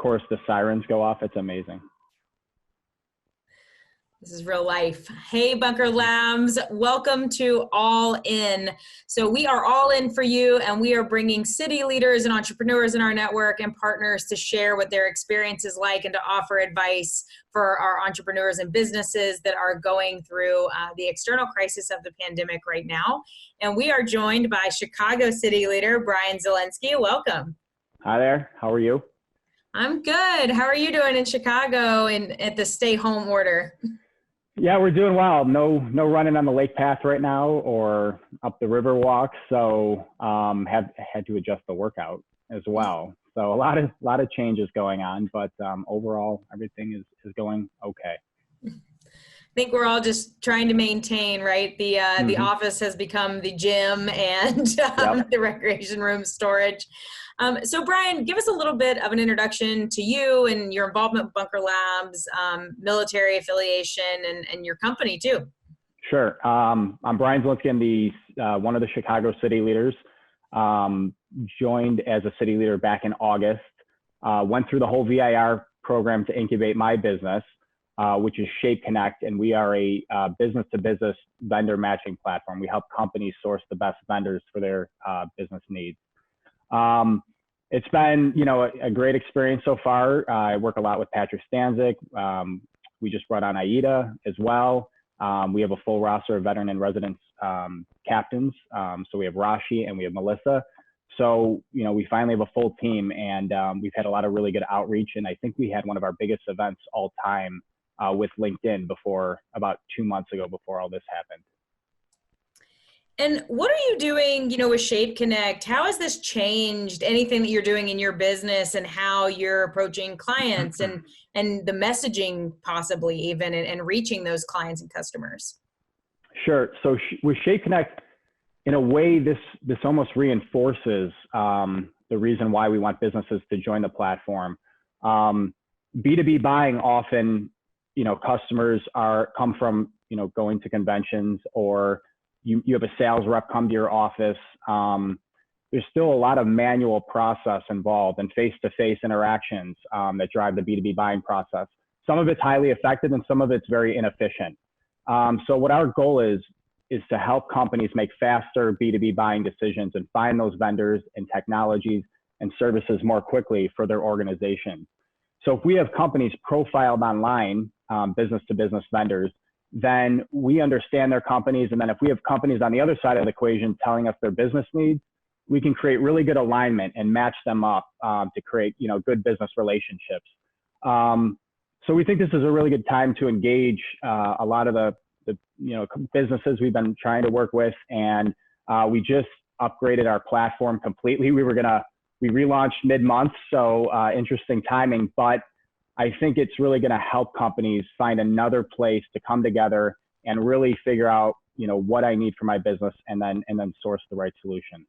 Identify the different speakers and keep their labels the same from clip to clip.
Speaker 1: course, the sirens go off. It's amazing.
Speaker 2: This is real life. Hey, Bunker Labs, welcome to All In. So we are all in for you, and we are bringing city leaders and entrepreneurs in our network and partners to share what their experience is like and to offer advice for our entrepreneurs and businesses that are going through the external crisis of the pandemic right now. And we are joined by Chicago city leader, Brian Zielinski. Welcome.
Speaker 1: Hi there. How are you?
Speaker 2: I'm good. How are you doing in Chicago and at the stay home order?
Speaker 1: Yeah, we're doing well. No running on the lake path right now or up the river walk. So had to adjust the workout as well. So a lot of changes going on, but overall everything is going okay.
Speaker 2: I think we're all just trying to maintain, right? The office has become the gym and the recreation room storage. So Brian, give us a little bit of an introduction to you and your involvement with Bunker Labs, military affiliation, and your company too.
Speaker 1: Sure. I'm Brian Zielinski. I'm the one of the Chicago city leaders. Joined as a city leader back in August. Went through the whole VIR program to incubate my business, which is ShapeConnect, and we are a business-to-business vendor matching platform. We help companies source the best vendors for their business needs. It's been, a great experience so far. I work a lot with Patrick Stanzik. We just brought on Aida as well. We have a full roster of veteran and residence captains. So we have Rashi and we have Melissa. So, we finally have a full team, and we've had a lot of really good outreach. And I think we had one of our biggest events all time with LinkedIn about 2 months ago, before all this happened.
Speaker 2: And what are you doing, with ShapeConnect? How has this changed anything that you're doing in your business and how you're approaching clients and the messaging possibly even and reaching those clients and customers? Sure.
Speaker 1: So with ShapeConnect, in a way, this almost reinforces the reason why we want businesses to join the platform. B2B buying often, customers come from, going to conventions, or you have a sales rep come to your office. There's still a lot of manual process involved and face-to-face interactions that drive the B2B buying process. Some of it's highly effective and some of it's very inefficient. So what our goal is to help companies make faster B2B buying decisions and find those vendors and technologies and services more quickly for their organization. So if we have companies profiled online, business-to-business vendors, then we understand their companies. And then if we have companies on the other side of the equation telling us their business needs, we can create really good alignment and match them up to create, good business relationships. So we think this is a really good time to engage a lot of the businesses we've been trying to work with. And we just upgraded our platform completely. We relaunched mid-month, so interesting timing, but I think it's really going to help companies find another place to come together and really figure out, what I need for my business, and then source the right solution.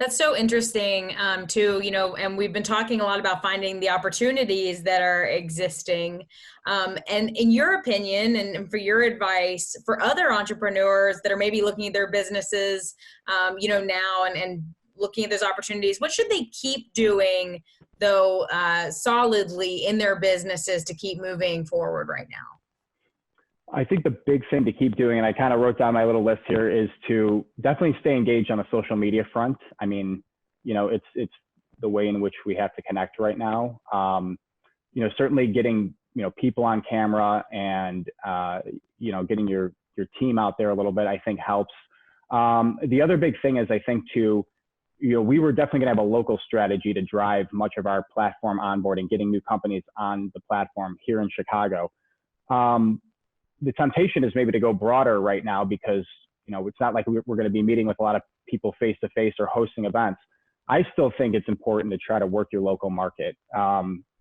Speaker 2: That's so interesting too, and we've been talking a lot about finding the opportunities that are existing. And in your opinion, and for your advice for other entrepreneurs that are maybe looking at their businesses, now and looking at those opportunities, what should they keep doing though solidly in their businesses to keep moving forward right now?
Speaker 1: I think the big thing to keep doing, and I kind of wrote down my little list here, is to definitely stay engaged on the social media front. I mean, it's the way in which we have to connect right now. Certainly getting, people on camera and, getting your team out there a little bit, I think helps. The other big thing is, I think we were definitely going to have a local strategy to drive much of our platform onboarding, getting new companies on the platform here in Chicago. The temptation is maybe to go broader right now because, it's not like we're going to be meeting with a lot of people face to face or hosting events. I still think it's important to try to work your local market,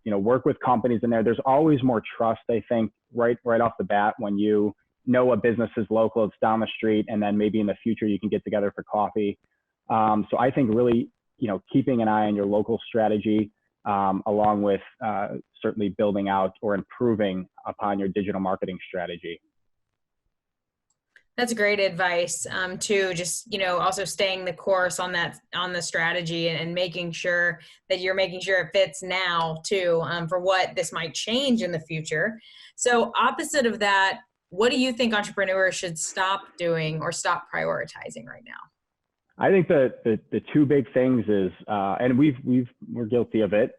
Speaker 1: work with companies in there. There's always more trust, I think, right off the bat when you know a business is local, it's down the street, and then maybe in the future you can get together for coffee. So I think really, keeping an eye on your local strategy, along with certainly building out or improving upon your digital marketing strategy.
Speaker 2: That's great advice, too. Just, also staying the course on the strategy, and making sure that you're making sure it fits now too, for what this might change in the future. So opposite of that, what do you think entrepreneurs should stop doing or stop prioritizing right now?
Speaker 1: I think the two big things is, and we're guilty of it,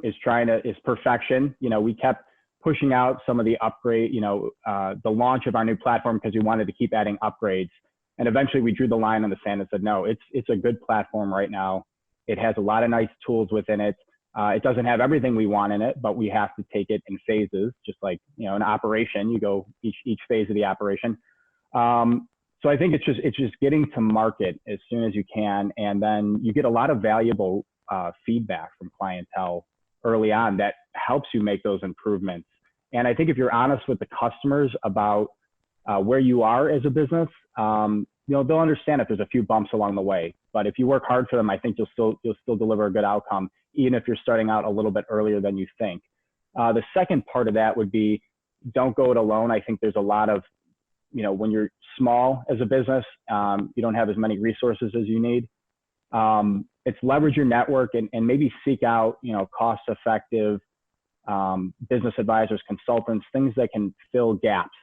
Speaker 1: is perfection. We kept pushing out some of the upgrade, the launch of our new platform because we wanted to keep adding upgrades. And eventually we drew the line in the sand and said, no, it's a good platform right now. It has a lot of nice tools within it. It doesn't have everything we want in it, but we have to take it in phases, just like, an operation, you go each phase of the operation. So I think it's just getting to market as soon as you can. And then you get a lot of valuable feedback from clientele early on that helps you make those improvements. And I think if you're honest with the customers about where you are as a business, they'll understand if there's a few bumps along the way. But if you work hard for them, I think you'll still deliver a good outcome, even if you're starting out a little bit earlier than you think. The second part of that would be, don't go it alone. I think there's a lot of, when you're small as a business, you don't have as many resources as you need. It's leverage your network and maybe seek out, cost-effective business advisors, consultants, things that can fill gaps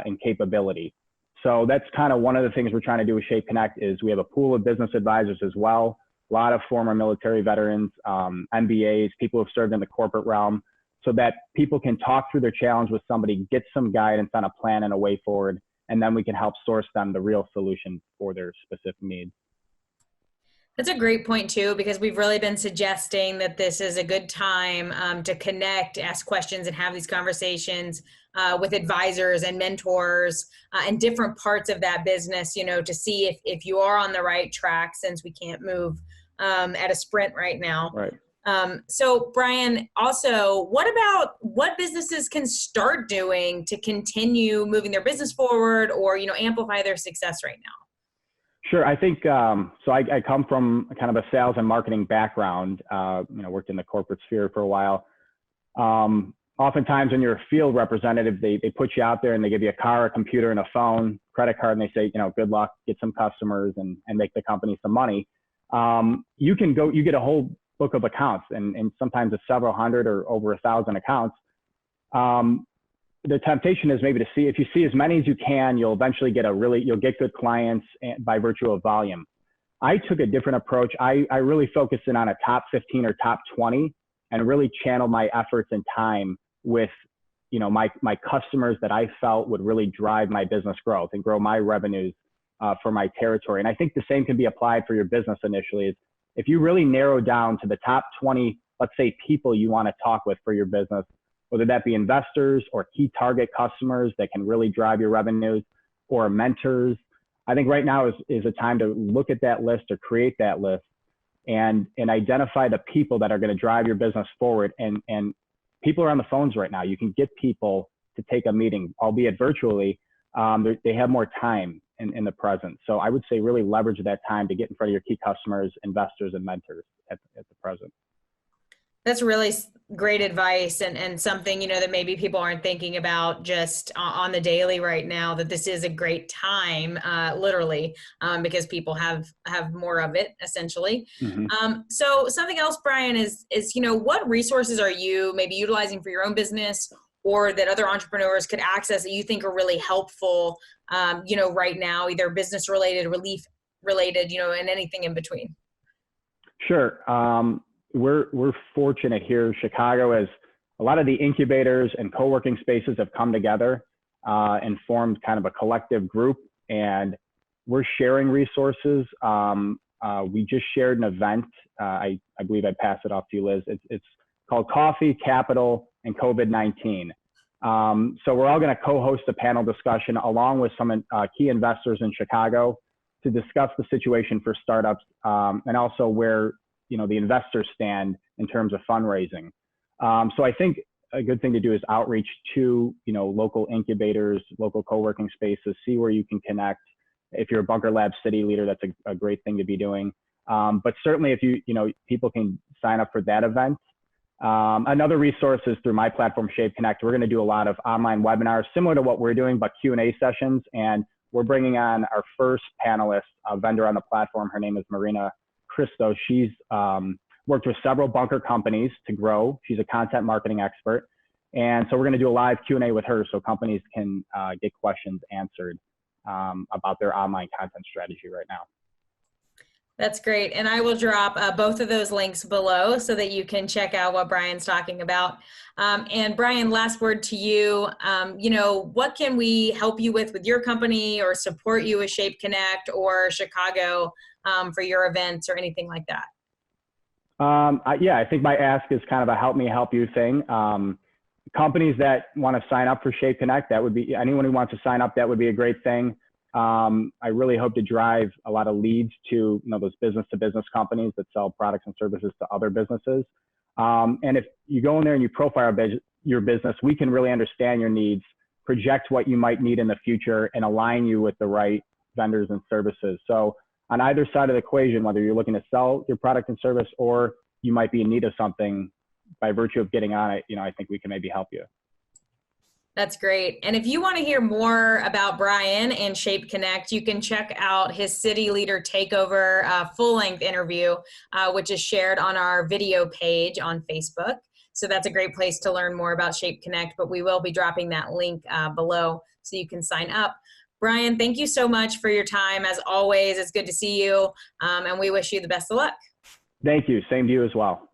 Speaker 1: in capability. So that's kind of one of the things we're trying to do with ShapeConnect is we have a pool of business advisors as well. A lot of former military veterans, MBAs, people who have served in the corporate realm, so that people can talk through their challenge with somebody, get some guidance on a plan and a way forward, and then we can help source them the real solution for their specific needs.
Speaker 2: That's a great point too, because we've really been suggesting that this is a good time to connect, ask questions, and have these conversations with advisors and mentors and different parts of that business, to see if you are on the right track, since we can't move at a sprint right now.
Speaker 1: Right.
Speaker 2: So Brian, also, what businesses can start doing to continue moving their business forward or, amplify their success right now?
Speaker 1: Sure. I think, so I come from kind of a sales and marketing background, worked in the corporate sphere for a while. Oftentimes when you're a field representative, they put you out there and they give you a car, a computer, and a phone, credit card, and they say, good luck, get some customers and make the company some money. You get a whole book of accounts and sometimes it's several hundred or over 1,000 accounts. The temptation is maybe to see, if you see as many as you can, you'll eventually you'll get good clients by virtue of volume. I took a different approach. I really focused in on a top 15 or top 20 and really channeled my efforts and time with, my customers that I felt would really drive my business growth and grow my revenues for my territory. And I think the same can be applied for your business initially. Is if you really narrow down to the top 20, let's say, people you want to talk with for your business, whether that be investors or key target customers that can really drive your revenues, or mentors. I think right now is a time to look at that list or create that list and identify the people that are going to drive your business forward. And people are on the phones right now. You can get people to take a meeting, albeit virtually. They have more time in the present. So I would say really leverage that time to get in front of your key customers, investors, and mentors at the present.
Speaker 2: That's really great advice, and something, that maybe people aren't thinking about just on the daily right now, that this is a great time, literally, because people have more of it, essentially.
Speaker 1: Mm-hmm.
Speaker 2: So something else, Brian, is what resources are you maybe utilizing for your own business, or that other entrepreneurs could access that you think are really helpful, right now, either business related, relief related, and anything in between?
Speaker 1: Sure. We're fortunate here. Chicago, as a lot of the incubators and co-working spaces have come together and formed kind of a collective group, and we're sharing resources. We just shared an event. I believe I passed it off to you, Liz. It's called Coffee, Capital, and COVID-19. So we're all going to co-host a panel discussion along with some key investors in Chicago to discuss the situation for startups and also where the investors stand in terms of fundraising. So I think a good thing to do is outreach to, local incubators, local co-working spaces, see where you can connect. If you're a Bunker Lab City leader, that's a great thing to be doing. But certainly if people can sign up for that event. Another resource is through my platform, ShapeConnect. We're going to do a lot of online webinars similar to what we're doing, but Q&A sessions. And we're bringing on our first panelist, a vendor on the platform. Her name is Marina Cristo. She's worked with several bunker companies to grow. She's a content marketing expert. And so we're going to do a live Q&A with her so companies can get questions answered about their online content strategy right now.
Speaker 2: That's great. And I will drop both of those links below so that you can check out what Brian's talking about. And Brian, last word to you. You know, what can we help you with your company or support you with ShapeConnect or Chicago for your events or anything like that?
Speaker 1: Yeah, I think my ask is kind of a help me help you thing. Companies that want to sign up for ShapeConnect, that would be anyone who wants to sign up, that would be a great thing. I really hope to drive a lot of leads to those business-to-business companies that sell products and services to other businesses. And if you go in there and you profile your business, we can really understand your needs, project what you might need in the future, and align you with the right vendors and services. So on either side of the equation, whether you're looking to sell your product and service or you might be in need of something, by virtue of getting on it, I think we can maybe help you.
Speaker 2: That's great. And if you want to hear more about Brian and ShapeConnect, you can check out his City Leader Takeover full-length interview, which is shared on our video page on Facebook. So that's a great place to learn more about ShapeConnect, but we will be dropping that link below so you can sign up. Brian, thank you so much for your time. As always, it's good to see you, and we wish you the best of luck.
Speaker 1: Thank you. Same to you as well.